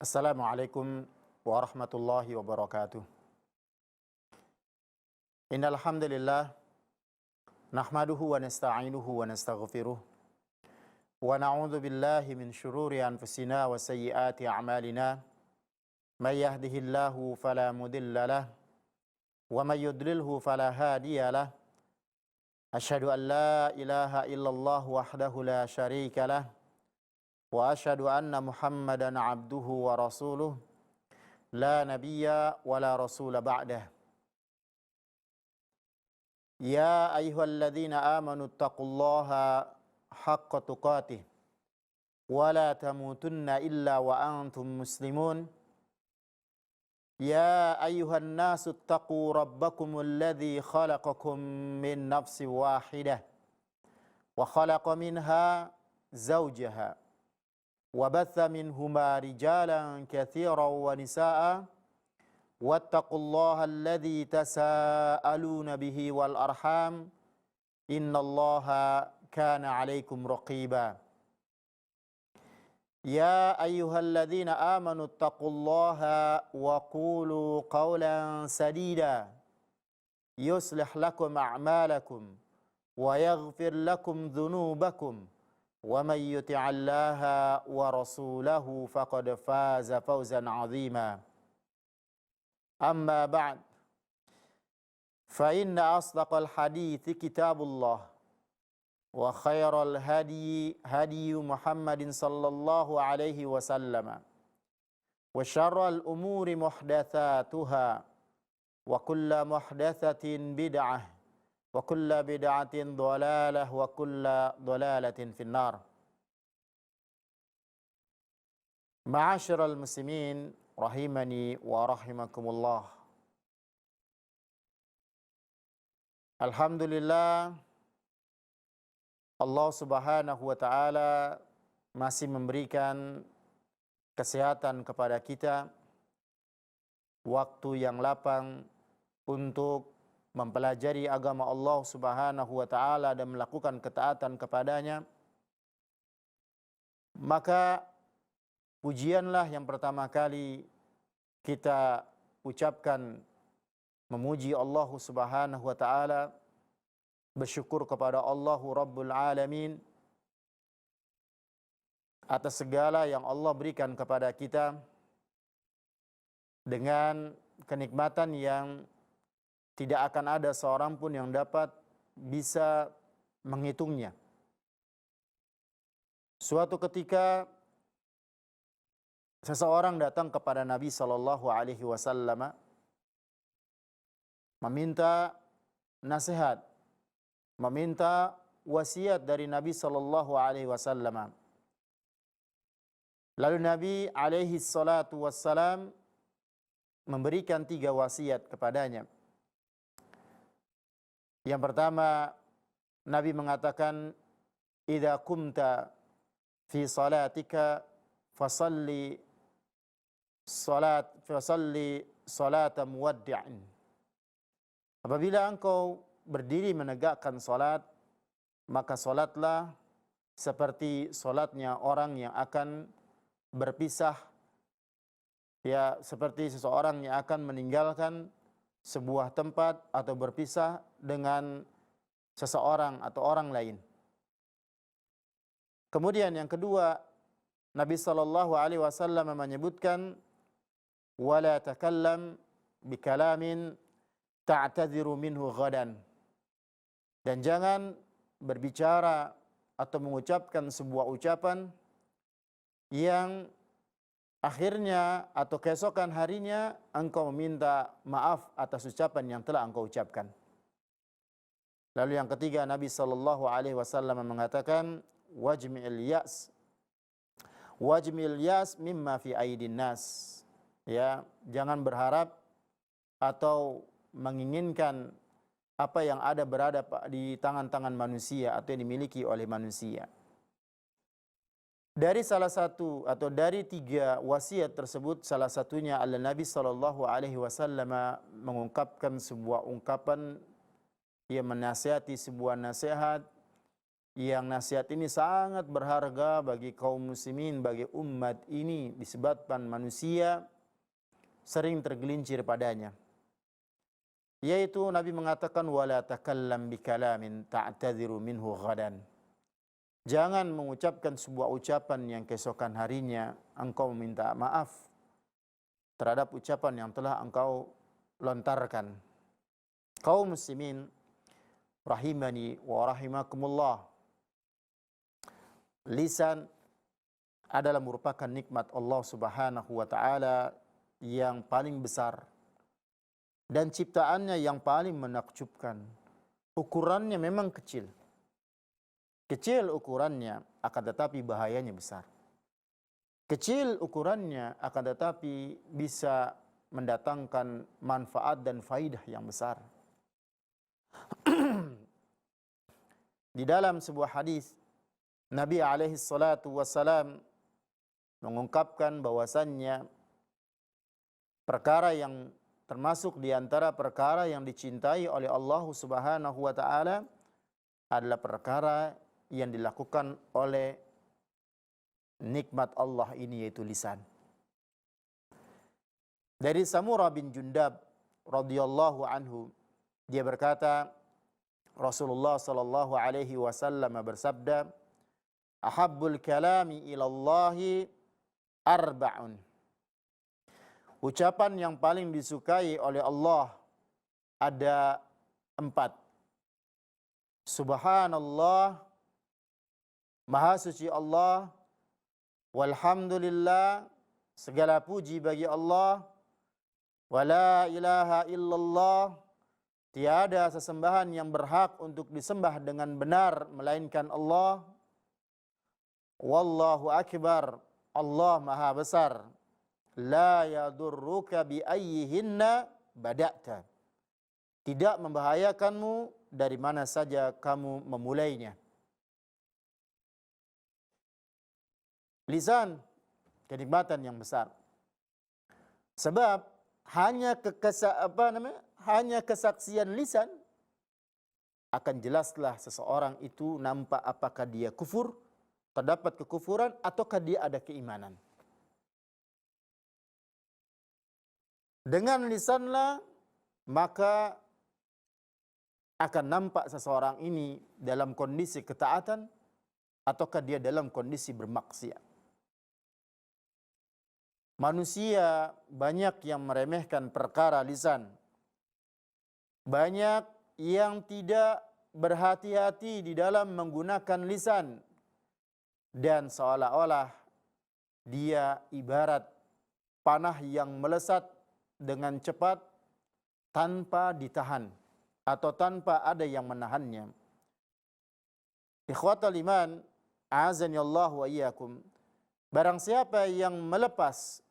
Assalamualaikum warahmatullahi wabarakatuh. Innal hamdalillah nahmaduhu wa nasta'inuhu wa nastaghfiruh wa na'udzu billahi min shururi anfusina wa sayyiati a'malina. May yahdihillahu fala mudilla lah wa may yudlilhu fala hadiya lah. Asyhadu an la ilaha illallah wahdahu la syarika lah wa asyhadu anna Muhammadan abduhu wa rasuluh la nabiyya wa la rasula ba'dah. Ya ayyuhalladzina amanu taqullaha haqqa tuqatih wa la tamutunna illa wa antum muslimun. Ya ayyuhan nasu taqu rabbakumul ladzi khalaqakum min nafsin wahidah wa khalaqa minha zawjaha wa batha minhuma rijalan katsiran wa nisaa. Wattaqullaha alladzi tasaaluna bihi wal arham innallaha kana 'alaikum raqiba. Ya ayyuhalladzina amanu taqullaha wa qulu qawlan sadida yuslih lakum a'malakum wa yaghfir lakum dhunubakum wa may yuti'allaha wa rasulahu faqad faza fawzan 'azima. Amma ba'd, fa inna asdaqal hadithi kitabullah wa khairal hadi Muhammadin sallallahu alaihi wasallam wa syarral umuri muhdatsatuha wa kulla muhdatsatin bid'ah wa kulla bid'atin dhalalah wa kulla dhalalatin finnar. Ma'asyiral muslimin rahimani wa rahimakumullah. Alhamdulillah, Allah subhanahu wa ta'ala masih memberikan kesehatan kepada kita, waktu yang lapang untuk mempelajari agama Allah subhanahu wa ta'ala dan melakukan ketaatan kepadanya. Maka pujianlah yang pertama kali kita ucapkan, memuji Allah subhanahu wa ta'ala, bersyukur kepada Allahu Rabbul Alamin atas segala yang Allah berikan kepada kita dengan kenikmatan yang tidak akan ada seorang pun yang dapat bisa menghitungnya. Suatu ketika seseorang datang kepada Nabi sallallahu alaihi wasallam meminta nasihat, meminta wasiat dari Nabi sallallahu alaihi wasallam. Lalu Nabi alaihi salatu wassalam memberikan 3 wasiat kepadanya. Yang pertama, Nabi mengatakan, "Idza qumta fi salatika fasalli salata muwaddi'in." Apabila engkau berdiri menegakkan salat, maka salatlah seperti salatnya orang yang akan berpisah, ya, seperti seseorang yang akan meninggalkan sebuah tempat atau berpisah dengan seseorang atau orang lain. Kemudian yang kedua, Nabi sallallahu alaihi wasallam menyebutkan, wala takallam bikalamin ta'tadhiru minhu ghadan. Dan jangan berbicara atau mengucapkan sebuah ucapan yang akhirnya atau keesokan harinya engkau meminta maaf atas ucapan yang telah engkau ucapkan. Lalu yang ketiga, Nabi sallallahu alaihi wasallam mengatakan, wajmil yas mimma fi aidin nas. Ya, jangan berharap atau menginginkan apa yang berada di tangan-tangan manusia atau yang dimiliki oleh manusia. Dari salah satu atau dari 3 wasiat tersebut, salah satunya adalah Nabi sallallahu alaihi wasallam mengungkapkan sebuah ungkapan, ia menasihati sebuah nasihat yang nasihat ini sangat berharga bagi kaum muslimin, bagi umat ini, disebabkan manusia sering tergelincir padanya. Yaitu Nabi mengatakan wala takallam bikalamin ta'tadhiru minhu ghadan. Jangan mengucapkan sebuah ucapan yang keesokan harinya engkau minta maaf terhadap ucapan yang telah engkau lontarkan. Kaum muslimin rahimani wa rahimakumullah. Lisan adalah merupakan nikmat Allah Subhanahu wa taala yang paling besar dan ciptaannya yang paling menakjubkan. Ukurannya memang kecil. Kecil ukurannya, akan tetapi bahayanya besar. Kecil ukurannya, akan tetapi bisa mendatangkan manfaat dan faidah yang besar. Di dalam sebuah hadis, Nabi alaihi salatu wassalam mengungkapkan bahwasannya perkara yang termasuk di antara perkara yang dicintai oleh Allah Subhanahu wa taala adalah perkara yang dilakukan oleh nikmat Allah ini, yaitu lisan. Dari Samurah bin Jundab radhiyallahu anhu, dia berkata, Rasulullah sallallahu alaihi wasallam bersabda, "Ahabbul kalami ilallahi arba'un." Ucapan yang paling disukai oleh Allah ada 4. Subhanallah, Maha suci Allah, walhamdulillah, segala puji bagi Allah, wala ilaha illallah, tiada sesembahan yang berhak untuk disembah dengan benar melainkan Allah, wallahu akbar, Allah maha besar, la yadurruka bi ayyihinna bada'ta, tidak membahayakanmu dari mana saja kamu memulainya. Lisan, kenikmatan yang besar. Sebab hanya kesaksian lisan akan jelaslah seseorang itu nampak apakah dia kufur, terdapat kekufuran, ataukah dia ada keimanan. Dengan lisanlah maka akan nampak seseorang ini dalam kondisi ketaatan ataukah dia dalam kondisi bermaksiat. Manusia banyak yang meremehkan perkara lisan. Banyak yang tidak berhati-hati di dalam menggunakan lisan. Dan seolah-olah dia ibarat panah yang melesat dengan cepat tanpa ditahan atau tanpa ada yang menahannya. Ikhwatal iman, a'azani Allah wa iyyakum. Barang siapa yang melepas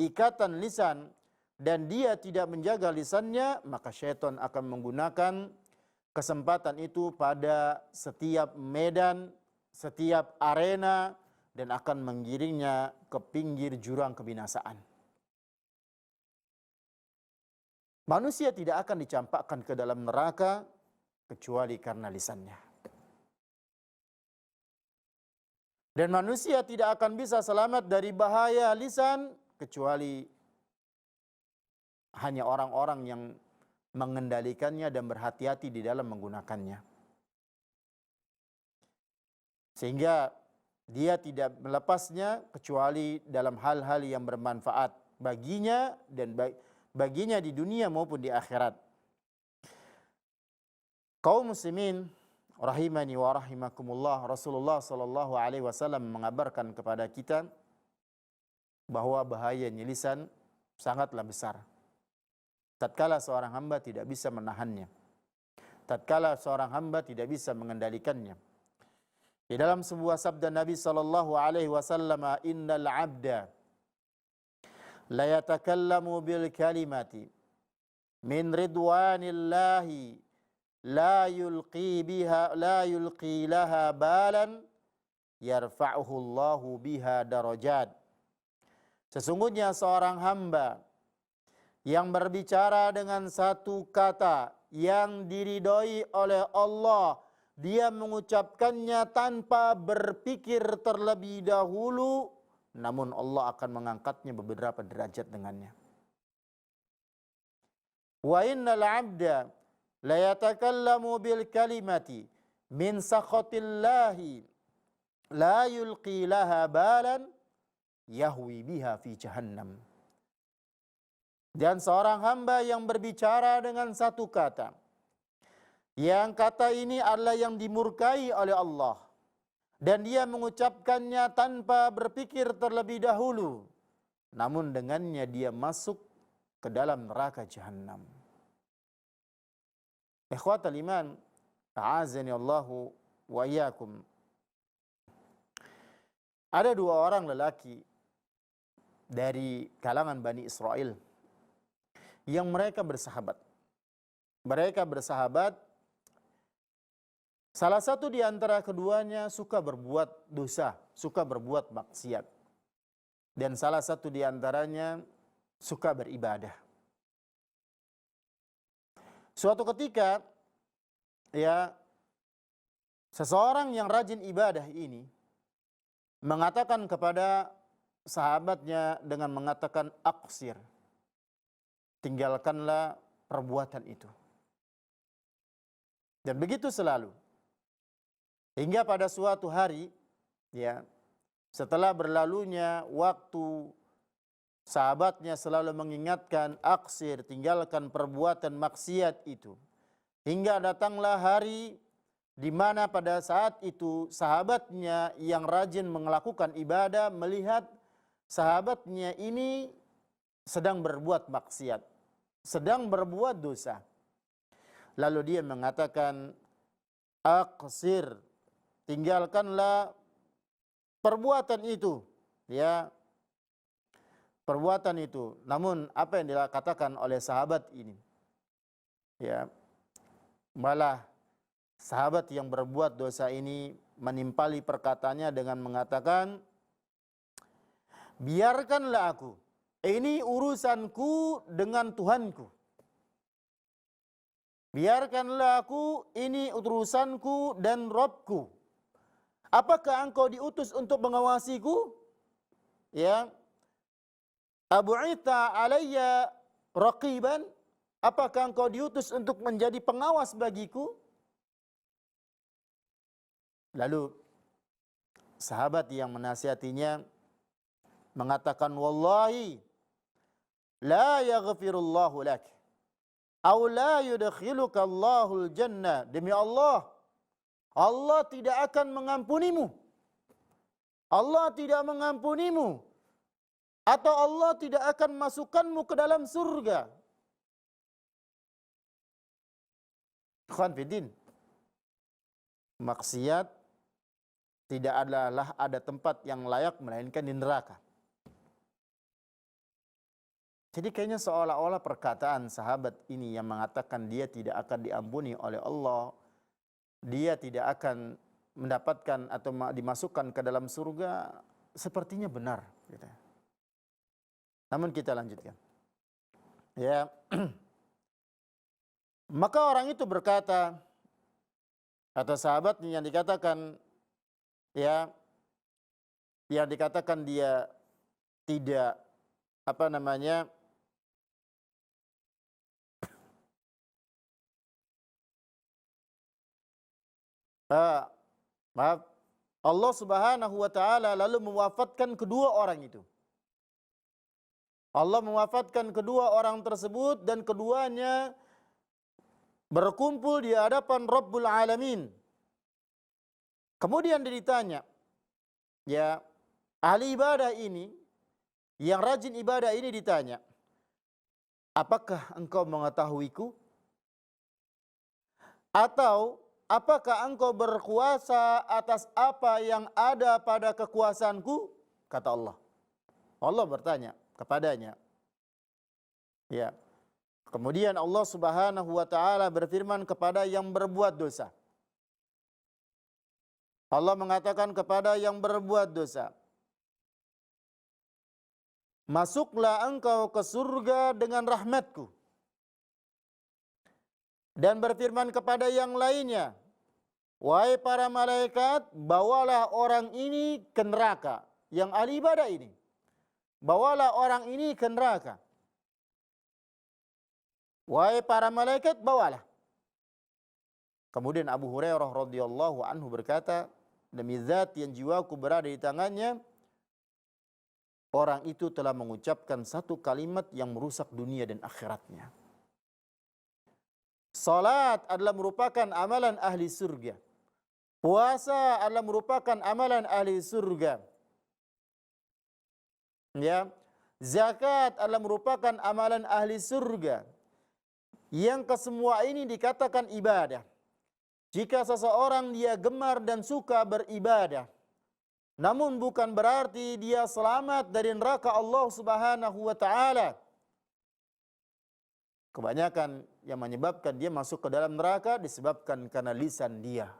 ikatan lisan dan dia tidak menjaga lisannya, maka syaitan akan menggunakan kesempatan itu pada setiap medan, setiap arena, dan akan menggiringnya ke pinggir jurang kebinasaan. Manusia tidak akan dicampakkan ke dalam neraka kecuali karena lisannya. Dan manusia tidak akan bisa selamat dari bahaya lisan kecuali hanya orang-orang yang mengendalikannya dan berhati-hati di dalam menggunakannya. Sehingga dia tidak melepasnya kecuali dalam hal-hal yang bermanfaat baginya dan baginya di dunia maupun di akhirat. Kaum muslimin rahimani wa rahimakumullah, Rasulullah sallallahu alaihi wasallam mengabarkan kepada kita bahwa bahayanya lisan sangatlah besar. Tatkala seorang hamba tidak bisa menahannya, tatkala seorang hamba tidak bisa mengendalikannya. Di dalam sebuah sabda Nabi sallallahu alaihi wasallam, innal 'abda la yatakallamu bil kalimati min ridwanillahi la yulqi laha balan yarfa'uhu Allahu biha darajat. Sesungguhnya seorang hamba yang berbicara dengan satu kata yang diridhoi oleh Allah dia mengucapkannya tanpa berpikir terlebih dahulu, namun Allah akan mengangkatnya beberapa derajat dengannya. Wa innal 'abda la yatakallamu bil kalimati min sakhatillahi la yulqi laha balan yahwi biha fi jahannam. Dan seorang hamba yang berbicara dengan satu kata, yang kata ini adalah yang dimurkai oleh Allah, dan dia mengucapkannya tanpa berpikir terlebih dahulu, namun dengannya dia masuk ke dalam neraka jahannam. Ikhwatal iman, a'azani Allahu wa iyyakum. Ada dua orang lelaki dari kalangan Bani Israel yang mereka bersahabat. Mereka bersahabat, salah satu di antara keduanya suka berbuat dosa, suka berbuat maksiat. Dan salah satu di antaranya suka beribadah. Suatu ketika, ya, seseorang yang rajin ibadah ini mengatakan kepada sahabatnya dengan mengatakan, aqsir, tinggalkanlah perbuatan itu. Dan begitu selalu. Hingga pada suatu hari, ya, setelah berlalunya waktu, sahabatnya selalu mengingatkan, aqsir, tinggalkan perbuatan maksiat itu. Hingga datanglah hari di mana pada saat itu sahabatnya yang rajin melakukan ibadah melihat sahabatnya ini sedang berbuat maksiat, sedang berbuat dosa. Lalu dia mengatakan, aqsir, tinggalkanlah perbuatan itu, ya, perbuatan itu. Namun apa yang dikatakan oleh sahabat ini, ya, malah sahabat yang berbuat dosa ini menimpali perkataannya dengan mengatakan, biarkanlah aku, ini urusanku dengan Tuhanku. Biarkanlah aku, ini urusanku dan Rabbku. Apakah engkau diutus untuk mengawasiku? Ya. Abu'ita alayya raqiban? Apakah engkau diutus untuk menjadi pengawas bagiku? Lalu sahabat yang menasihatinya mengatakan, wallahi la yaghfirullahu lak aw la yudkhiluka Allahul jannah. Demi Allah, Allah tidak akan mengampunimu. Allah tidak mengampunimu. Atau Allah tidak akan masukkanmu ke dalam surga. Ikhwan fiddin, maksiat tidak adalah ada tempat yang layak melainkan di neraka. Jadi kayaknya seolah-olah perkataan sahabat ini yang mengatakan dia tidak akan diampuni oleh Allah, dia tidak akan mendapatkan atau dimasukkan ke dalam surga, sepertinya benar. Gitu. Namun kita lanjutkan. Ya, maka orang itu berkata, atau sahabat yang dikatakan, ya, yang dikatakan dia tidak Allah Subhanahu wa taala lalu mewafatkan kedua orang itu. Allah mewafatkan kedua orang tersebut dan keduanya berkumpul di hadapan Rabbul Alamin. Kemudian ditanya, ya, ahli ibadah ini, yang rajin ibadah ini ditanya, apakah engkau mengetahuiku? Atau apakah engkau berkuasa atas apa yang ada pada kekuasaanku? Kata Allah. Allah bertanya kepadanya. Ya. Kemudian Allah Subhanahu wa taala berfirman kepada yang berbuat dosa. Allah mengatakan kepada yang berbuat dosa, masuklah engkau ke surga dengan rahmatku. Dan berfirman kepada yang lainnya, wahai para malaikat, bawalah orang ini ke neraka. Yang ahli ibadah ini, bawalah orang ini ke neraka. Wahai para malaikat, bawalah. Kemudian Abu Hurairah radhiyallahu anhu berkata, demi zat yang jiwaku berada di tangannya, orang itu telah mengucapkan satu kalimat yang merusak dunia dan akhiratnya. Salat adalah merupakan amalan ahli surga. Puasa adalah merupakan amalan ahli surga. Ya, zakat adalah merupakan amalan ahli surga. Yang kesemua ini dikatakan ibadah. Jika seseorang dia gemar dan suka beribadah, namun bukan berarti dia selamat dari neraka Allah Subhanahu wa taala. Kebanyakan yang menyebabkan dia masuk ke dalam neraka disebabkan karena lisan dia.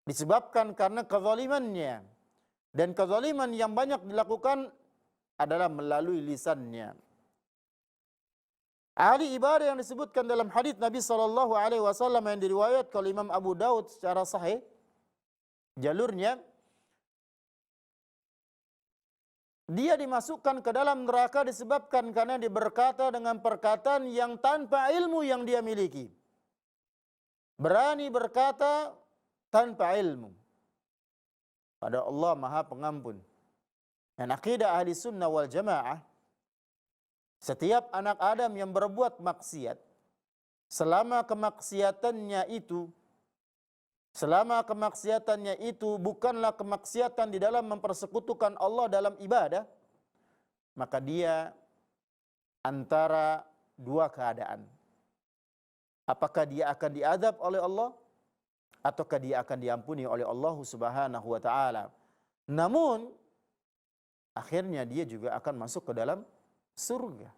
Disebabkan karena kezalimannya. Dan kezaliman yang banyak dilakukan adalah melalui lisannya. Ahli ibadah yang disebutkan dalam hadis Nabi SAW yang diriwayatkan oleh Imam Abu Daud secara sahih, jalurnya, dia dimasukkan ke dalam neraka disebabkan karena dia berkata dengan perkataan yang tanpa ilmu yang dia miliki. Berani berkata tanpa ilmu. Pada Allah Maha Pengampun. Dan akidah ahli sunnah wal jamaah, setiap anak Adam yang berbuat maksiat, selama kemaksiatannya itu bukanlah kemaksiatan di dalam mempersekutukan Allah dalam ibadah, maka dia antara dua keadaan. Apakah dia akan diazab oleh Allah, ataukah dia akan diampuni oleh Allah Subhanahu wa taala. Namun akhirnya dia juga akan masuk ke dalam surga.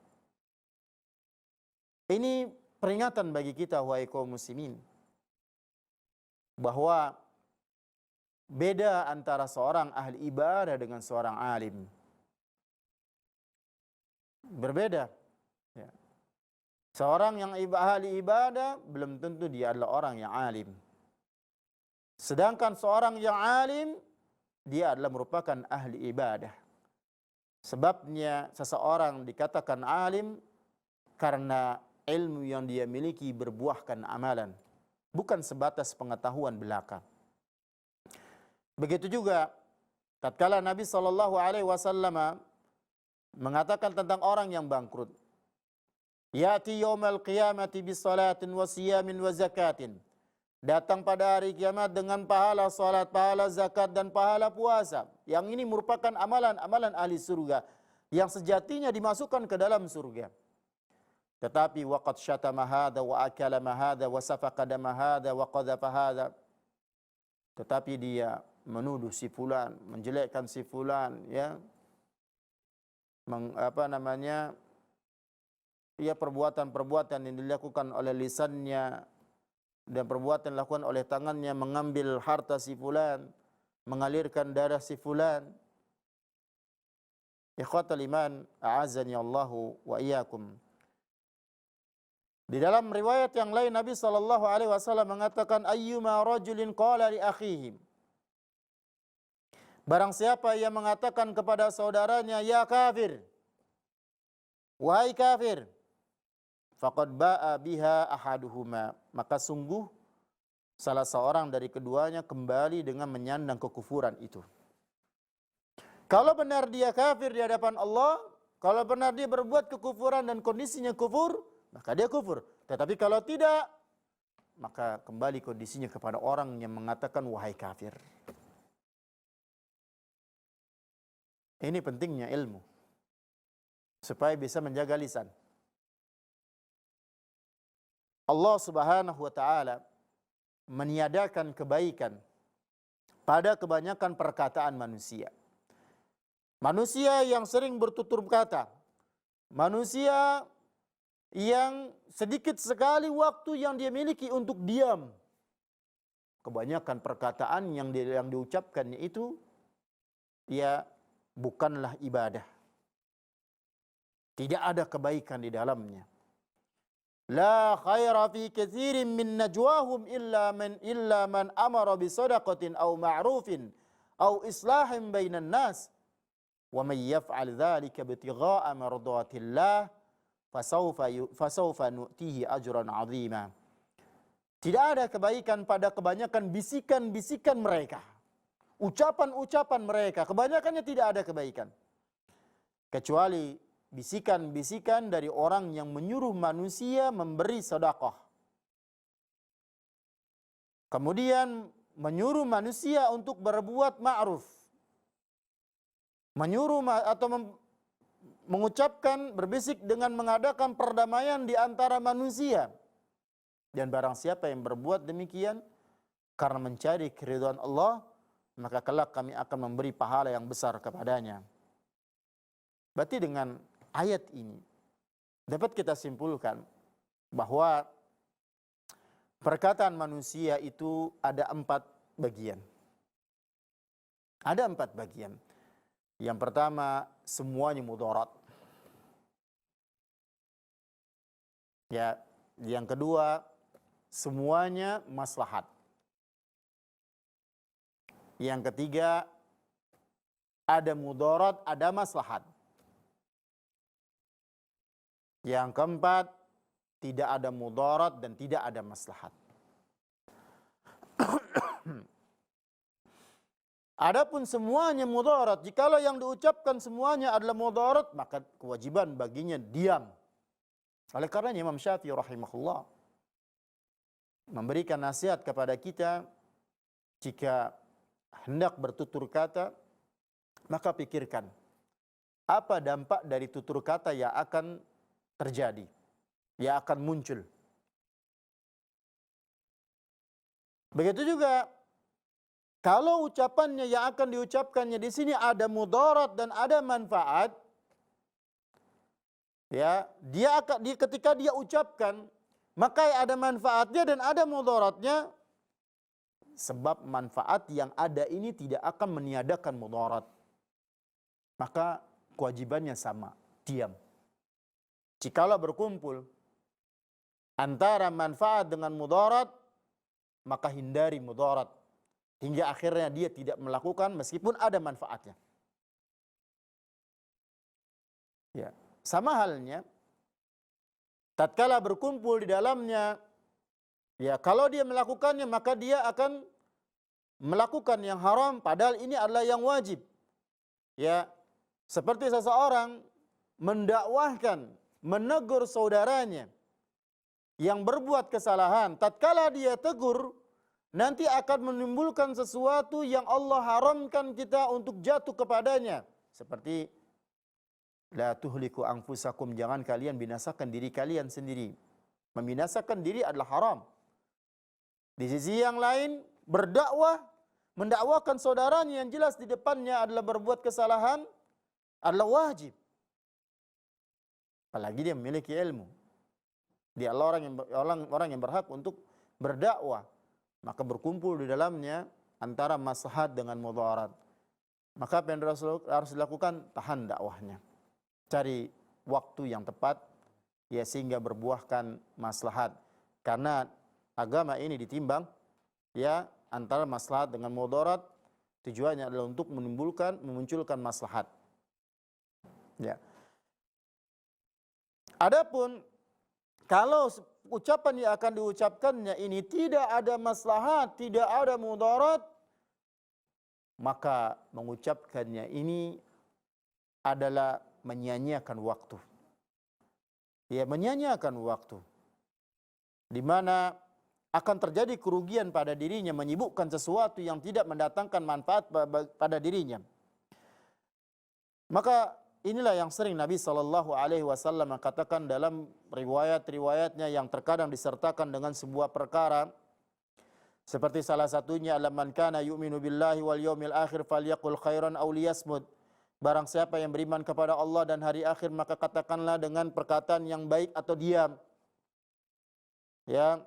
Ini peringatan bagi kita wahai kaum muslimin, bahwa beda antara seorang ahli ibadah dengan seorang alim. Berbeda. Ya. Seorang yang ahli ibadah belum tentu dia adalah orang yang alim. Sedangkan seorang yang alim, dia adalah merupakan ahli ibadah. Sebabnya seseorang dikatakan alim karena ilmu yang dia miliki berbuahkan amalan, bukan sebatas pengetahuan belaka. Begitu juga tatkala Nabi SAW mengatakan tentang orang yang bangkrut. Ya'ti yaumal qiyamati bisalatin wa siyamin wa zakatin. Datang pada hari kiamat dengan pahala salat, pahala zakat dan pahala puasa. Yang ini merupakan amalan-amalan ahli surga yang sejatinya dimasukkan ke dalam surga. Tetapi waqad syatama hadza wa akala hadza wa safaqa dama hadza wa qadhafa hadza. Tetapi dia menuduh si fulan, menjelekkan si fulan, ya. Perbuatan-perbuatan yang dilakukan oleh lisannya dan perbuatan yang dilakukan oleh tangannya, mengambil harta si fulan, mengalirkan darah si fulan. Ikhwatal iman, a'azani Allahu wa iyyakum. Di dalam riwayat yang lain Nabi SAW mengatakan, ayyuma rajulin qala li akhihi, barang siapa yang mengatakan kepada saudaranya, ya kafir, wahai kafir, faqad ba'a biha ahaduhuma, maka sungguh salah seorang dari keduanya kembali dengan menyandang kekufuran itu. Kalau benar dia kafir di hadapan Allah, kalau benar dia berbuat kekufuran dan kondisinya kufur, maka dia kufur. Tetapi kalau tidak, maka kembali kondisinya kepada orang yang mengatakan wahai kafir. Ini pentingnya ilmu, supaya bisa menjaga lisan. Allah Subhanahu wa taala meniadakan kebaikan pada kebanyakan perkataan manusia. Manusia yang sering bertutur kata, manusia yang sedikit sekali waktu yang dia miliki untuk diam. Kebanyakan perkataan yang diucapkannya itu, ya, bukanlah ibadah. Tidak ada kebaikan di dalamnya. La khaira fi katsirin min najwahum illa man amara bi shadaqatin aw ma'rufin aw islahin bainan nas wa may yaf'al dzalika ibtigha'a mardatillah fasawfa nu'tihi ajran 'azima. Tidak ada kebaikan pada kebanyakan bisikan-bisikan mereka. Ucapan-ucapan mereka, kebanyakannya tidak ada kebaikan. Kecuali bisikan-bisikan dari orang yang menyuruh manusia memberi sedekah. Kemudian menyuruh manusia untuk berbuat ma'ruf. Menyuruh atau mengucapkan, berbisik dengan mengadakan perdamaian di antara manusia. Dan barang siapa yang berbuat demikian karena mencari keridhaan Allah, maka kelak kami akan memberi pahala yang besar kepadanya. Berarti dengan ayat ini dapat kita simpulkan bahwa perkataan manusia itu ada 4 bagian. Ada 4 bagian. Yang pertama, semuanya mudarat. Ya, yang kedua, semuanya maslahat. Yang ketiga, ada mudarat, ada maslahat. Yang keempat, tidak ada mudarat dan tidak ada maslahat. Adapun semuanya mudarat, jikalau yang diucapkan semuanya adalah mudarat, maka kewajiban baginya diam. Oleh karenanya Imam Syafi'i rahimahullah memberikan nasihat kepada kita, jika hendak bertutur kata, maka pikirkan apa dampak dari tutur kata yang akan terjadi, yang akan muncul. Begitu juga kalau ucapannya yang akan diucapkannya di sini ada mudarat dan ada manfaat, ya, ketika dia ucapkan, maka ada manfaatnya dan ada mudaratnya, sebab manfaat yang ada ini tidak akan meniadakan mudarat. Maka kewajibannya sama, diam. Jikalau berkumpul antara manfaat dengan mudarat, maka hindari mudarat. Hingga akhirnya dia tidak melakukan meskipun ada manfaatnya. Ya, sama halnya tatkala berkumpul di dalamnya, ya, kalau dia melakukannya maka dia akan melakukan yang haram padahal ini adalah yang wajib. Ya, seperti seseorang mendakwahkan, menegur saudaranya yang berbuat kesalahan, tatkala dia tegur, nanti akan menimbulkan sesuatu yang Allah haramkan kita untuk jatuh kepadanya. Seperti la tuhliku anfusakum, jangan kalian binasakan diri kalian sendiri. Membinasakan diri adalah haram. Di sisi yang lain, berdakwah, mendakwakan saudaranya yang jelas di depannya adalah berbuat kesalahan, adalah wajib. Apalagi dia memiliki ilmu. Dia orang yang berhak untuk berdakwah. Maka berkumpul di dalamnya antara maslahat dengan mudarat. Maka apa yang harus dilakukan? Tahan dakwahnya. Cari waktu yang tepat, ya, sehingga berbuahkan maslahat. Karena agama ini ditimbang, ya, antara maslahat dengan mudarat, tujuannya adalah untuk memunculkan maslahat. Ya. Adapun kalau ucapan yang akan diucapkannya ini tidak ada maslahat, tidak ada mudarat, maka mengucapkannya ini adalah menyia-nyiakan waktu. Ya, menyia-nyiakan waktu. Di mana akan terjadi kerugian pada dirinya, menyibukkan sesuatu yang tidak mendatangkan manfaat pada dirinya. Maka inilah yang sering Nabi SAW katakan dalam riwayat-riwayatnya yang terkadang disertakan dengan sebuah perkara. Seperti salah satunya, man kana yu'minu billahi wal yawmil akhir falyaqul khairan aw liyasmut. Barang siapa yang beriman kepada Allah dan hari akhir, maka katakanlah dengan perkataan yang baik atau diam. Ya.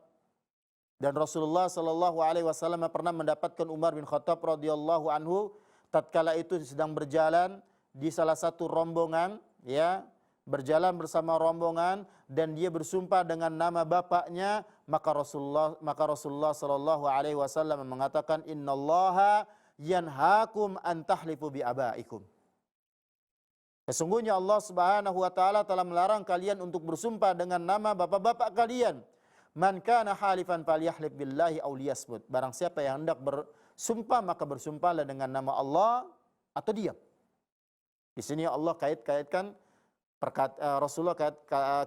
Dan Rasulullah SAW pernah mendapatkan Umar bin Khattab radhiyallahu anhu tatkala itu sedang berjalan di salah satu rombongan, ya, berjalan bersama rombongan dan dia bersumpah dengan nama bapaknya, maka Rasulullah sallallahu alaihi wasallam mengatakan, innallaha yanhaakum an tahlifu bi abaikum. Sesungguhnya Allah Subhanahu wa taala telah melarang kalian untuk bersumpah dengan nama bapak-bapak kalian. Man kana halifan falyahlif billahi aw liyasmut. Barang siapa yang hendak bersumpah maka bersumpahlah dengan nama Allah atau diam. Di sini Allah kaitkan Rasulullah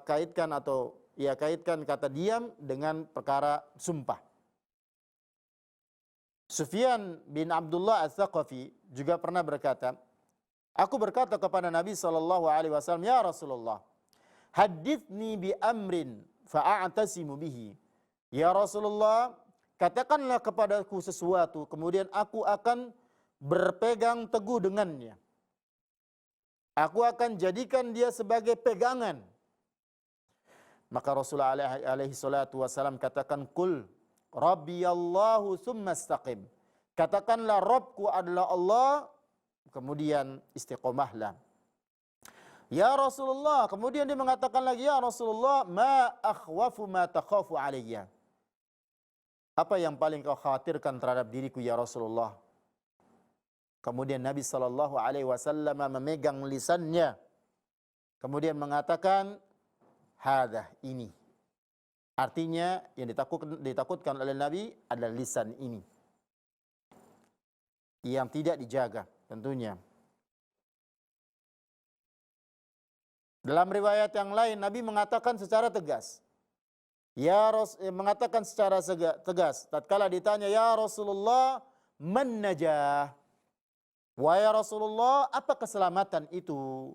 kaitkan atau ya kaitkan kata diam dengan perkara sumpah. Sufyan bin Abdullah Ats-Tsaqafi juga pernah berkata, aku berkata kepada Nabi sallallahu alaihi wasallam, ya Rasulullah, hadithni bi amrin fa'atasimu bihi. Ya Rasulullah, katakanlah kepadaku sesuatu, kemudian aku akan berpegang teguh dengannya. Aku akan jadikan dia sebagai pegangan. Maka Rasulullah alaihi salatu wasallam katakan, Qul Rabbiyallahu tsumma istaqim. Katakanlah Rabbku adalah Allah, kemudian istiqomahlah. Ya Rasulullah, kemudian dia mengatakan lagi, ya Rasulullah, ma akhwafu ma takhafu alayya. Apa yang paling kau khawatirkan terhadap diriku ya Rasulullah? Kemudian Nabi sallallahu alaihi wasallam memegang lisannya. Kemudian mengatakan, hadah, ini. Artinya yang ditakutkan oleh Nabi adalah lisan ini. Yang tidak dijaga tentunya. Dalam riwayat yang lain Nabi mengatakan secara tegas. Mengatakan secara tegas tatkala ditanya, ya Rasulullah, man najah? Wahai Rasulullah, apa keselamatan itu?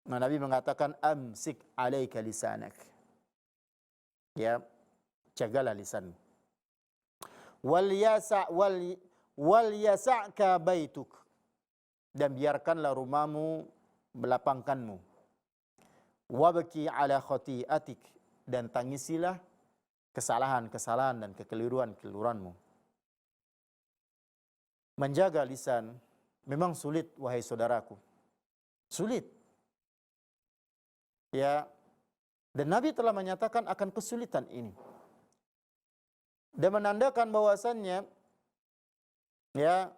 Nah, Nabi mengatakan, amsik alaika lisanak. Ya, jagalah lisan. Wal yasa'ka baituk. Dan biarkanlah rumahmu melapangkanmu. Wabki ala khati'atik. Dan tangisilah kesalahan-kesalahan dan kekeliruan-kekeliruanmu. Menjaga lisan memang sulit, wahai saudaraku. Sulit. Ya. Dan Nabi telah menyatakan akan kesulitan ini. Dan menandakan bahwasannya ya,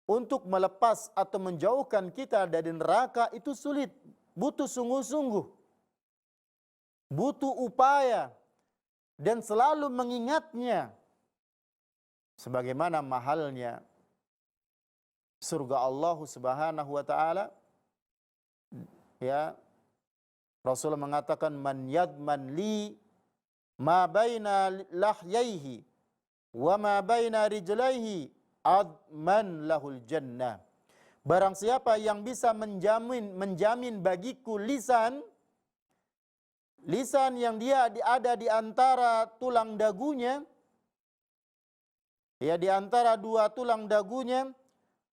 untuk melepas atau menjauhkan kita dari neraka itu sulit, butuh sungguh-sungguh, butuh upaya, dan selalu mengingatnya. Sebagaimana mahalnya surga Allah Subhanahu wa taala, ya, Rasulullah mengatakan, man yadman li ma baina lahyaihi wa ma baina rijlaihi adman lahul jannah. Barang siapa yang bisa menjamin bagiku lisan yang dia ada di antara tulang dagunya, ya, di antara dua tulang dagunya,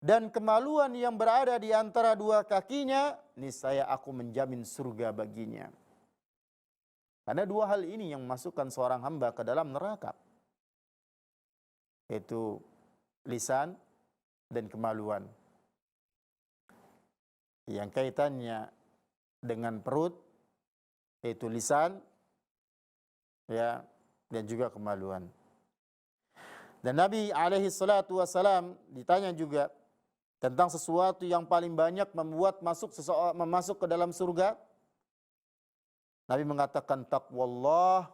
dan kemaluan yang berada di antara dua kakinya, niscaya aku menjamin surga baginya. Karena dua hal ini yang memasukkan seorang hamba ke dalam neraka, yaitu lisan dan kemaluan. Yang kaitannya dengan perut, yaitu lisan, ya, dan juga kemaluan. Dan Nabi alaihi salatu wasalam ditanya juga tentang sesuatu yang paling banyak membuat masuk ke dalam surga. Nabi mengatakan taqwallah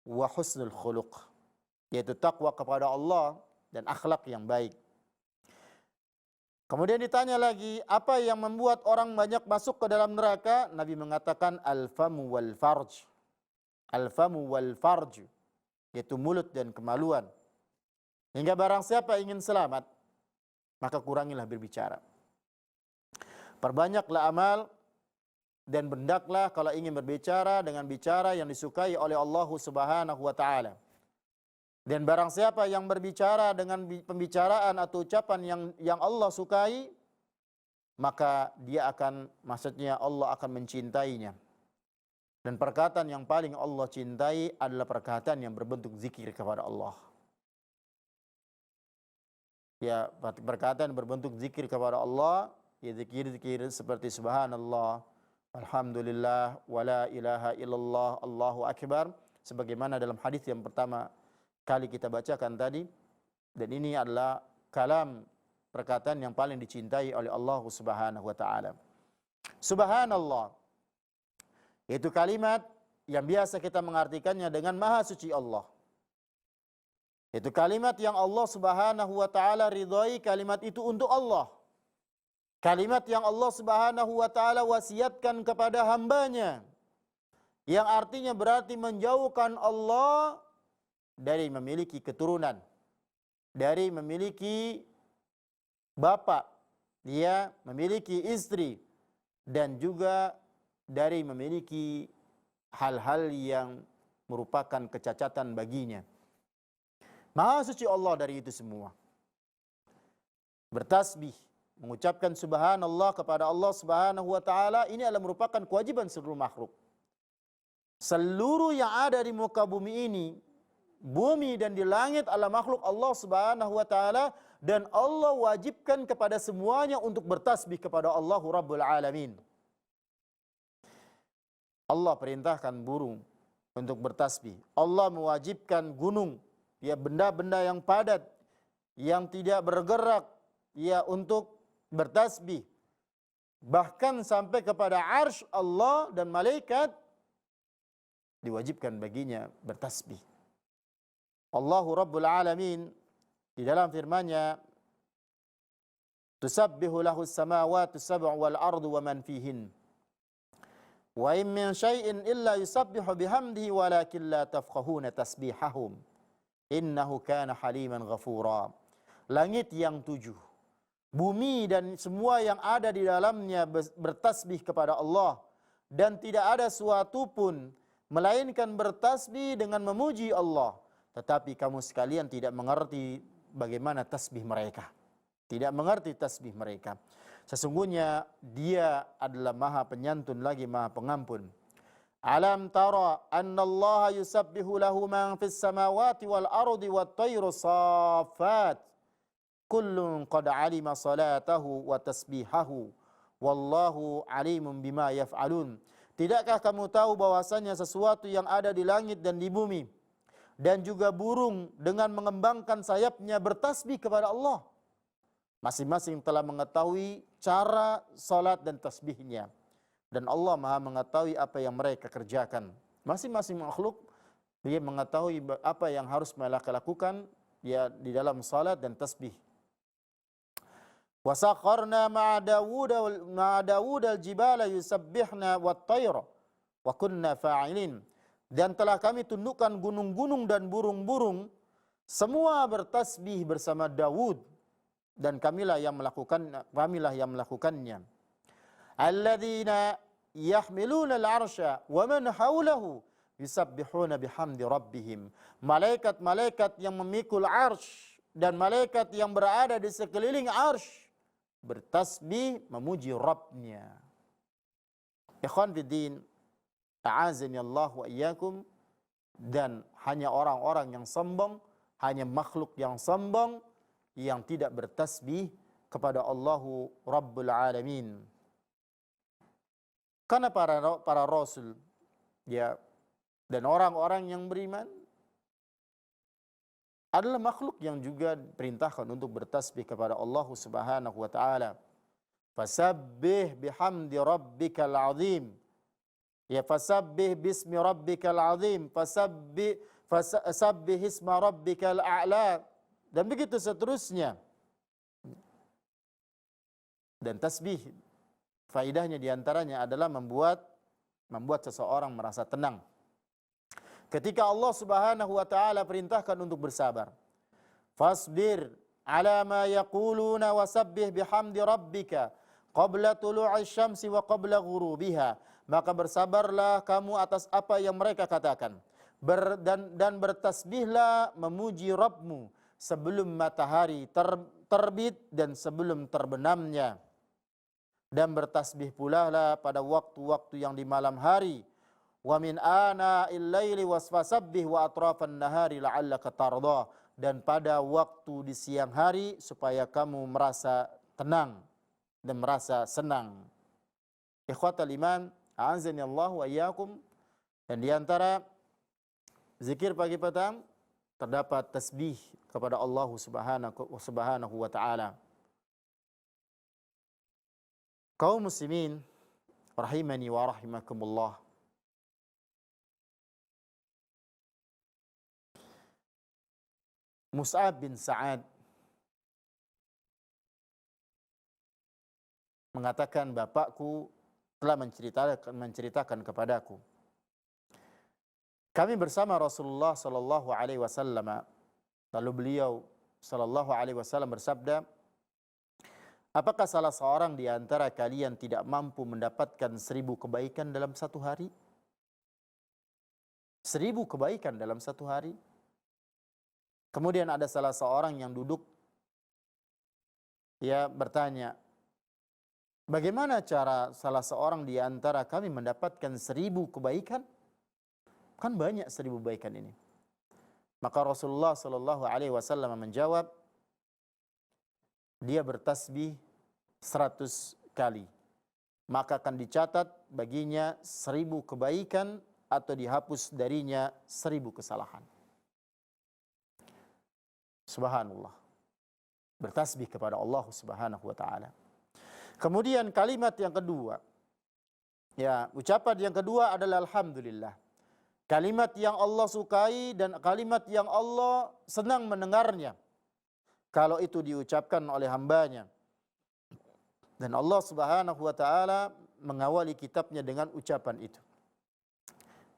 wa husnul khuluq, yaitu takwa kepada Allah dan akhlak yang baik. Kemudian ditanya lagi, apa yang membuat orang banyak masuk ke dalam neraka? Nabi mengatakan al-famu wal farj. Al-famu wal farj, yaitu mulut dan kemaluan. Hingga barang siapa ingin selamat, maka kurangilah berbicara. Perbanyaklah amal dan hendaklah kalau ingin berbicara dengan bicara yang disukai oleh Allah Subhanahu wa taala. Dan barang siapa yang berbicara dengan pembicaraan atau ucapan yang Allah sukai, maka dia akan, maksudnya Allah akan mencintainya. Dan perkataan yang paling Allah cintai adalah perkataan yang berbentuk zikir kepada Allah. Ya, perkataan berbentuk zikir kepada Allah ya zikir-zikir seperti subhanallah, alhamdulillah, wala ilaha illallah, Allahu akbar, sebagaimana dalam hadis yang pertama kali kita bacakan tadi. Dan ini adalah kalam, perkataan yang paling dicintai oleh Allah Subhanahu wa taala. Subhanallah itu kalimat yang biasa kita mengartikannya dengan maha suci Allah. Itu kalimat yang Allah Subhanahu wa taala ridhai, kalimat itu untuk Allah. Kalimat yang Allah Subhanahu wa taala wasiatkan kepada hambanya, yang artinya berarti menjauhkan Allah dari memiliki keturunan, dari memiliki bapak, dia memiliki istri, dan juga dari memiliki hal-hal yang merupakan kecacatan baginya. Maha suci Allah dari itu semua. Bertasbih, mengucapkan subhanallah kepada Allah Subhanahu wa taala, ini adalah merupakan kewajiban seluruh makhluk. Seluruh yang ada di muka bumi ini, bumi dan di langit adalah makhluk Allah Subhanahu wa taala, dan Allah wajibkan kepada semuanya untuk bertasbih kepada Allah Rabbul Alamin. Allah perintahkan burung untuk bertasbih. Allah mewajibkan gunung, ya benda-benda yang padat, yang tidak bergerak, ya untuk bertasbih. Bahkan sampai kepada arsy Allah dan malaikat diwajibkan baginya bertasbih. Allahu Rabbul Alamin di dalam firman-Nya, "Tusabbihu lahus samawati sab'u wal ardu wa man fihin. Wa in min syai'in illa yusabbihu bihamdihi walakin la tafqahuna tasbihahum. Innahu kana haliman ghafura." Langit yang 7, bumi dan semua yang ada di dalamnya bertasbih kepada Allah, dan tidak ada suatu pun melainkan bertasbih dengan memuji Allah. Tetapi kamu sekalian tidak mengerti bagaimana tasbih mereka. Tidak mengerti tasbih mereka. Sesungguhnya Dia adalah Maha Penyantun lagi Maha Pengampun. Alam tara anna Allah yusabbihu lahu man fis samawati wal ardi wat tayru saffat. Kullun qad alima salatahu wa tasbihahu. Wallahu alimun bima yaf'alun. Tidakkah kamu tahu bahwasanya sesuatu yang ada di langit dan di bumi, dan juga burung dengan mengembangkan sayapnya bertasbih kepada Allah. Masing-masing telah mengetahui cara salat dan tasbihnya. Dan Allah Maha mengetahui apa yang mereka kerjakan. Masing-masing makhluk dia mengetahui apa yang harus mereka lakukan ya di dalam salat dan tasbih. Wasakharna ma'a Dawud al-jibala yusabbihna wat-tayra wa kunna fa'ilin. Dan telah kami tundukkan gunung-gunung dan burung-burung semua bertasbih bersama Dawud, dan kamilah yang melakukannya. Alladzina yahmiluna al-arsya wa man hawlahu yusabbihuna bihamdi rabbihim. Malaikat-malaikat yang memikul arsy dan malaikat yang berada di sekeliling arsy bertasbih memuji Rabbnya. Ikhwan fiddin, a'azani Allah wa iyyakum. Dan hanya orang-orang yang sombong, hanya makhluk yang sombong yang tidak bertasbih kepada Allahu Rabbul Alamin. Karena para rasul ya dan orang-orang yang beriman adalah makhluk yang juga diperintahkan untuk bertasbih kepada Allah Subhanahu wa taala. Fasabbih bihamdi rabbikal azim. Ya fasabbih bismi rabbikal azim, fasabbih isma rabbikal a'la, dan begitu seterusnya. Dan tasbih faidahnya diantaranya adalah membuat seseorang merasa tenang. Ketika Allah Subhanahu wa taala perintahkan untuk bersabar. Fasbir ala ma yaquluna wasabbih bihamdi rabbika qabla tulu'i syamsi wa qabla ghurubiha. Maka bersabarlah kamu atas apa yang mereka katakan. Dan bertasbihlah memuji Rabbmu sebelum matahari terbit dan sebelum terbenamnya. Dan bertasbih pula lah pada waktu-waktu yang di malam hari. Wa min ana'il laili wasfasabbih wa atrafan nahari la'allaka tarda. Dan pada waktu di siang hari supaya kamu merasa tenang. dan merasa senang. Ikhwatal iman, a'azani Allah wa iyyakum. Dan di antara zikir pagi petang terdapat tasbih kepada Allah Subhanahu wa taala. Kaum muslimin rahimani wa rahimakumullah. Mus'ab bin Sa'ad mengatakan, bapakku telah menceritakan kepadaku, kami bersama Rasulullah sallallahu alaihi wasallam, lalu beliau sallallahu alaihi wasallam bersabda, apakah salah seorang di antara kalian tidak mampu mendapatkan 1000 kebaikan dalam satu hari? 1000 kebaikan dalam satu hari? Kemudian ada salah seorang yang duduk, dia bertanya, bagaimana cara salah seorang di antara kami mendapatkan 1000 kebaikan? Kan banyak 1000 kebaikan ini. Maka Rasulullah sallallahu alaihi wasallam menjawab, dia bertasbih 100 kali, maka akan dicatat baginya 1000 kebaikan atau dihapus darinya 1000 kesalahan. Subhanallah. Bertasbih kepada Allah Subhanahu wa taala. Kemudian kalimat yang kedua, ya, ucapan yang kedua adalah alhamdulillah. Kalimat yang Allah sukai dan kalimat yang Allah senang mendengarnya kalau itu diucapkan oleh hambanya. Dan Allah Subhanahu wa taala mengawali kitabnya dengan ucapan itu.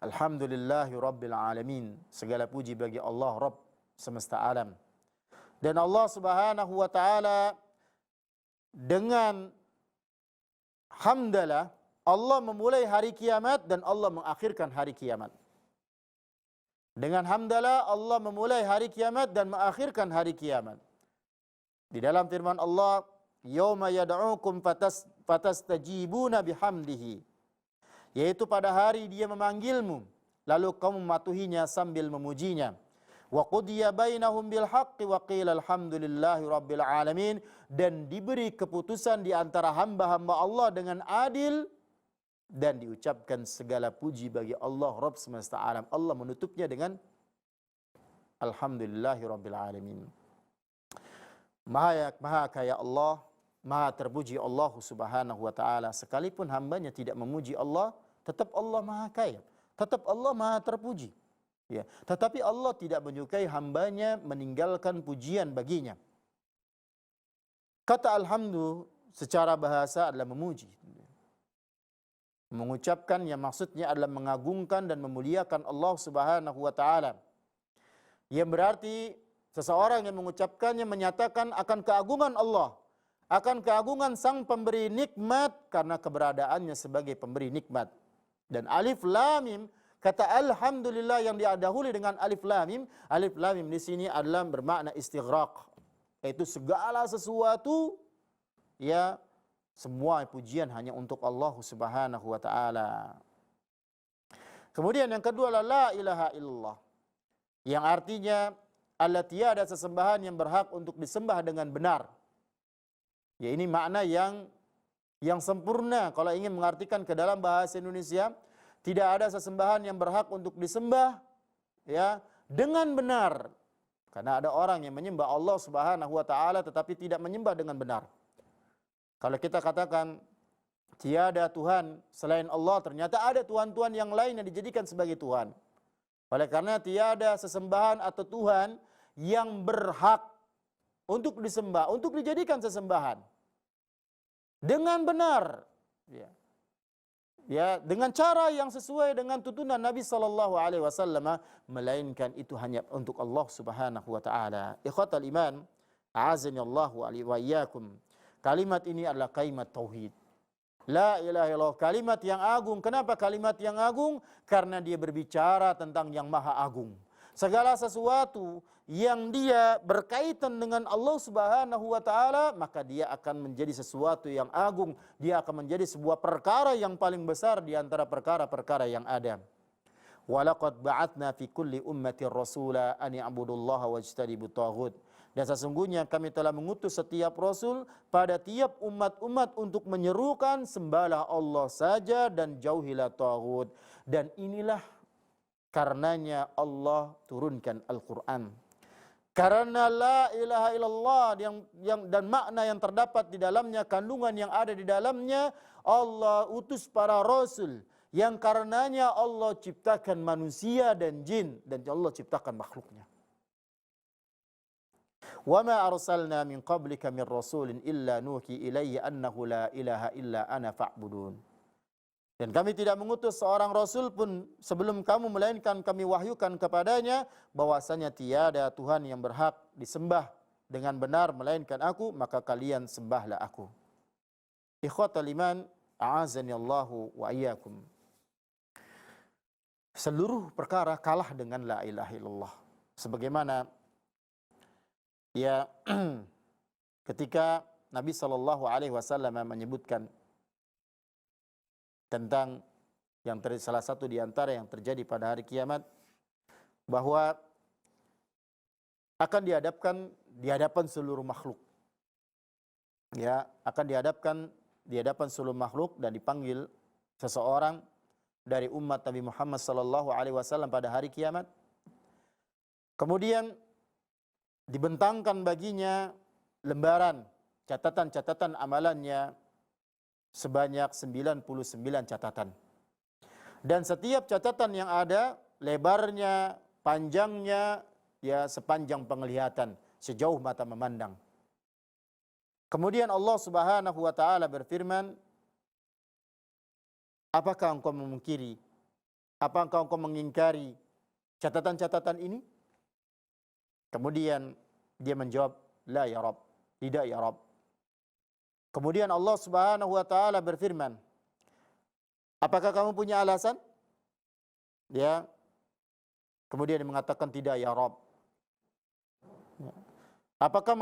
Alhamdulillahi rabbil alamin. Segala puji bagi Allah Rabb semesta alam. Dan Allah Subhanahu wa taala dengan hamdalah Allah memulai hari kiamat dan Allah mengakhirkan hari kiamat. Dengan hamdalah Allah memulai hari kiamat dan mengakhirkan hari kiamat. Di dalam firman Allah, yauma yad'ukum fatastajibuna bihamdihi, yaitu pada hari dia memanggilmu lalu kamu mematuhinya sambil memujinya. Wa qudiya bainahum bil haqqi wa qila alhamdulillahi rabbil alamin, dan diberi keputusan di antara hamba-hamba Allah dengan adil dan diucapkan segala puji bagi Allah Rabb semesta alam. Allah menutupnya dengan alhamdulillahi rabbil alamin. Maha kaya Allah, maha terpuji Allah Subhanahu wa taala. Sekalipun hambanya tidak memuji Allah, tetap Allah maha kaya, tetap Allah maha terpuji. Ya, tetapi Allah tidak menyukai hambanya meninggalkan pujian baginya. Kata alhamdulillah secara bahasa adalah memuji. Mengucapkan yang maksudnya adalah mengagungkan dan memuliakan Allah Subhanahu wa taala. Yang berarti seseorang yang mengucapkannya menyatakan akan keagungan Allah, akan keagungan sang pemberi nikmat karena keberadaannya sebagai pemberi nikmat. Dan alif lam mim, kata alhamdulillah yang didahului dengan alif lam mim di sini adalah bermakna istighraq, yaitu segala sesuatu, ya, semua pujian hanya untuk Allah Subhanahu wa taala. Kemudian yang kedua adalah la ilaha illallah, yang artinya Allah tiada sesembahan yang berhak untuk disembah dengan benar. Ya, ini makna yang sempurna kalau ingin mengartikan ke dalam bahasa Indonesia. Tidak ada sesembahan yang berhak untuk disembah, ya, dengan benar. Karena ada orang yang menyembah Allah Subhanahu wa taala tetapi tidak menyembah dengan benar. Kalau kita katakan tiada Tuhan selain Allah, ternyata ada tuhan-tuhan yang lain yang dijadikan sebagai Tuhan. Oleh karena tiada sesembahan atau Tuhan yang berhak untuk disembah, untuk dijadikan sesembahan dengan benar, ya, dengan cara yang sesuai dengan tuntunan Nabi sallallahu alaihi wasallam, melainkan itu hanya untuk Allah Subhanahu wa taala. Ikhwatal iman, a'azani Allah wa iyyakum. Kalimat ini adalah kalimat tauhid. La ilaha illallah, kalimat yang agung. Kenapa kalimat yang agung? Karena dia berbicara tentang yang maha agung. Segala sesuatu yang dia berkaitan dengan Allah Subhanahu wa taala, maka dia akan menjadi sesuatu yang agung. Dia akan menjadi sebuah perkara yang paling besar di antara perkara-perkara yang ada. Walaqad ba'atna fi kulli ummatin rasula an i'budullaha wajtanibut taghut. Dan sesungguhnya kami telah mengutus setiap rasul pada tiap umat-umat untuk menyerukan sembahlah Allah saja dan jauhilah taghut. Dan inilah karenanya Allah turunkan Al-Quran. Karena la ilaha illallah dan makna yang terdapat di dalamnya, kandungan yang ada di dalamnya, Allah utus para rasul yang karenanya Allah ciptakan manusia dan jin, dan Allah ciptakan makhluknya. Wa ma arsalna min qablika min rasulin illa nuhi ilayya annahu la ilaha illa ana fa'budun. Dan kami tidak mengutus seorang rasul pun sebelum kamu, melainkan kami wahyukan kepadanya bahwasanya tiada Tuhan yang berhak disembah dengan benar melainkan aku, maka kalian sembahlah aku. Ikhwatal iman, a'azani Allahu wa iyyakum. Seluruh perkara kalah dengan la ilaha illallah. Sebagaimana ya ketika Nabi SAW menyebutkan tentang salah satu di antara yang terjadi pada hari kiamat, bahwa akan di hadapan seluruh makhluk. Ya, akan di hadapan seluruh makhluk dan dipanggil seseorang dari umat Nabi Muhammad SAW pada hari kiamat. Kemudian dibentangkan baginya lembaran catatan-catatan amalannya sebanyak 99 catatan. Dan setiap catatan yang ada, lebarnya, panjangnya, ya sepanjang penglihatan, sejauh mata memandang. Kemudian Allah Subhanahu wa taala berfirman, apakah engkau memungkiri? Apakah engkau mengingkari catatan-catatan ini? Kemudian dia menjawab, la ya Rabb, tidak ya Rabb. Kemudian Allah Subhanahu wa taala berfirman, apakah kamu punya alasan? Ya. Kemudian dia mengatakan tidak ya Rabb. Apakah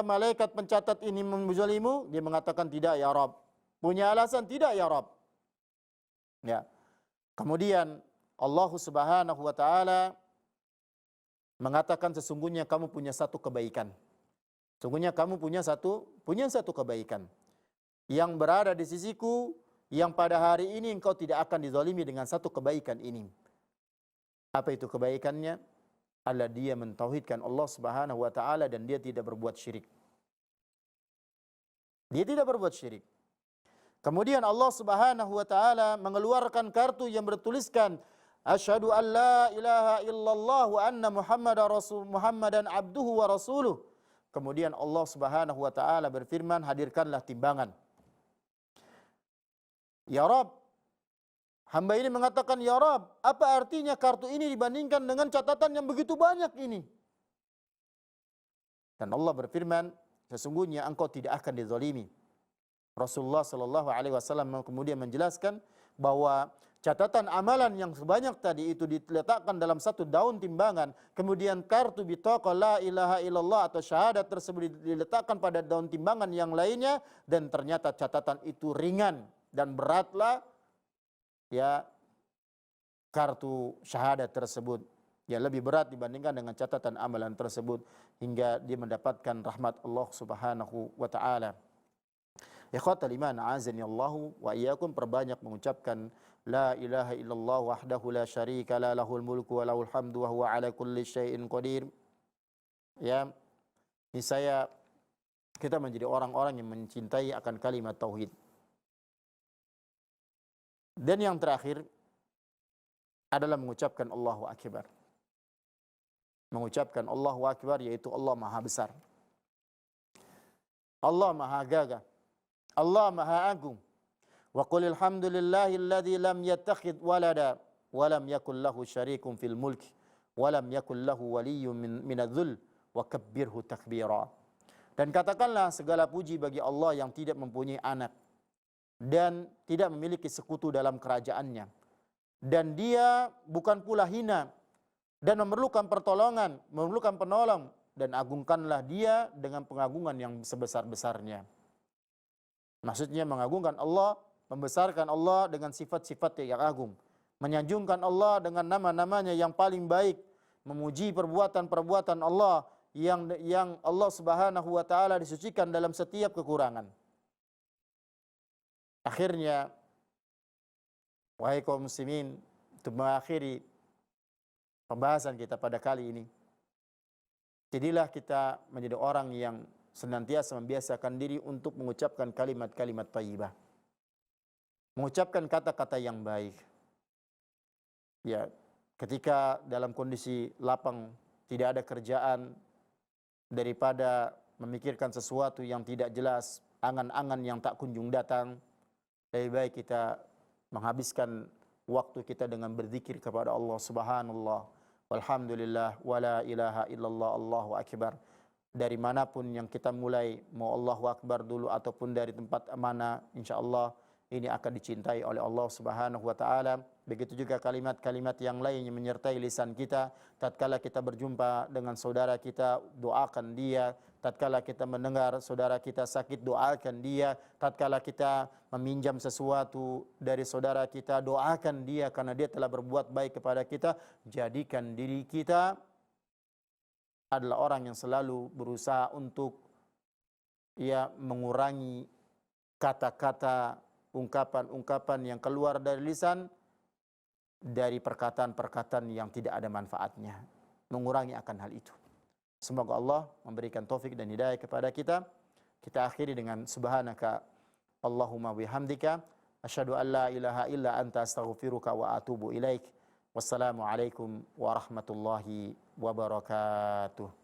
malaikat pencatat ini menzalimu? Dia mengatakan tidak ya Rabb. Punya alasan? Tidak ya Rabb. Ya. Kemudian Allah Subhanahu wa taala mengatakan sesungguhnya kamu punya satu kebaikan. Sesungguhnya kamu punya satu kebaikan yang berada di sisiku, yang pada hari ini engkau tidak akan dizalimi dengan satu kebaikan ini. Apa itu kebaikannya? Adalah dia mentauhidkan Allah Subhanahu wa taala dan dia tidak berbuat syirik. Dia tidak berbuat syirik. Kemudian Allah Subhanahu wa taala mengeluarkan kartu yang bertuliskan asyhadu an la ilaha illallah wa anna Muhammadan abduhu wa rasuluh. Kemudian Allah Subhanahu wa taala berfirman, hadirkanlah timbangan. Ya Rabb, hamba ini mengatakan, ya Rabb, apa artinya kartu ini dibandingkan dengan catatan yang begitu banyak ini? Dan Allah berfirman, sesungguhnya engkau tidak akan dizalimi. Rasulullah sallallahu alaihi wasallam kemudian menjelaskan bahwa catatan amalan yang sebanyak tadi itu diletakkan dalam satu daun timbangan, kemudian kartu bitaqah la ilaha illallah atau syahadat tersebut diletakkan pada daun timbangan yang lainnya, dan ternyata catatan itu ringan dan beratlah ya kartu syahadat tersebut, ya lebih berat dibandingkan dengan catatan amalan tersebut, hingga dia mendapatkan rahmat Allah Subhanahu wa taala. Ikhwatal iman, a'azani Allahu wa iyyakum, perbanyak mengucapkan la ilaha illallah wahdahu la syarika la lahul mulku wa lahul hamdu wa huwa ala kulli syai'in qadir. Ya, niscaya kita menjadi orang-orang yang mencintai akan kalimat tauhid. Dan yang terakhir adalah mengucapkan Allahu Akbar. Mengucapkan Allahu Akbar, yaitu Allah Maha Besar, Allah Maha Gagah, Allah Maha Agung. Wa qul alhamdulillahilladzi lam yattakhidh walada wa lam yakul lahu syarikun fil mulki wa lam yakul lahu waliyyun minadh-dhul wa kabbirhu takbira. Dan katakanlah segala puji bagi Allah yang tidak mempunyai anak dan tidak memiliki sekutu dalam kerajaannya, dan dia bukan pula hina dan memerlukan pertolongan, memerlukan penolong, dan agungkanlah dia dengan pengagungan yang sebesar-besarnya. Maksudnya mengagungkan Allah, membesarkan Allah dengan sifat-sifat yang agung, menyanjungkan Allah dengan nama-namanya yang paling baik, memuji perbuatan-perbuatan Allah yang Allah Subhanahu wa taala disucikan dalam setiap kekurangan. Akhirnya, wahai kaum muslimin, untuk mengakhiri pembahasan kita pada kali ini, jadilah kita menjadi orang yang senantiasa membiasakan diri untuk mengucapkan kalimat-kalimat thayyibah, mengucapkan kata-kata yang baik. Ya, ketika dalam kondisi lapang, tidak ada kerjaan, daripada memikirkan sesuatu yang tidak jelas, angan-angan yang tak kunjung datang, lebih baik kita menghabiskan waktu kita dengan berzikir kepada Allah. Subhanallah, walhamdulillah, wala ilaha illallah, Allahu akbar. Dari manapun yang kita mulai, mau Allahu akbar dulu ataupun dari tempat mana, insyaallah ini akan dicintai oleh Allah Subhanahu wa taala. Begitu juga kalimat-kalimat yang lain yang menyertai lisan kita. Tatkala kita berjumpa dengan saudara kita, doakan dia. Tatkala kita mendengar saudara kita sakit, doakan dia. Tatkala kita meminjam sesuatu dari saudara kita, doakan dia karena dia telah berbuat baik kepada kita. Jadikan diri kita adalah orang yang selalu berusaha untuk mengurangi kata-kata, ungkapan-ungkapan yang keluar dari lisan, dari perkataan-perkataan yang tidak ada manfaatnya, mengurangi akan hal itu. Semoga Allah memberikan taufik dan hidayah kepada kita. Kita akhiri dengan subhanaka Allahumma bihamdika asyhadu an la ilaha illa anta astaghfiruka wa atubu ilaik. Wassalamualaikum warahmatullahi wabarakatuh.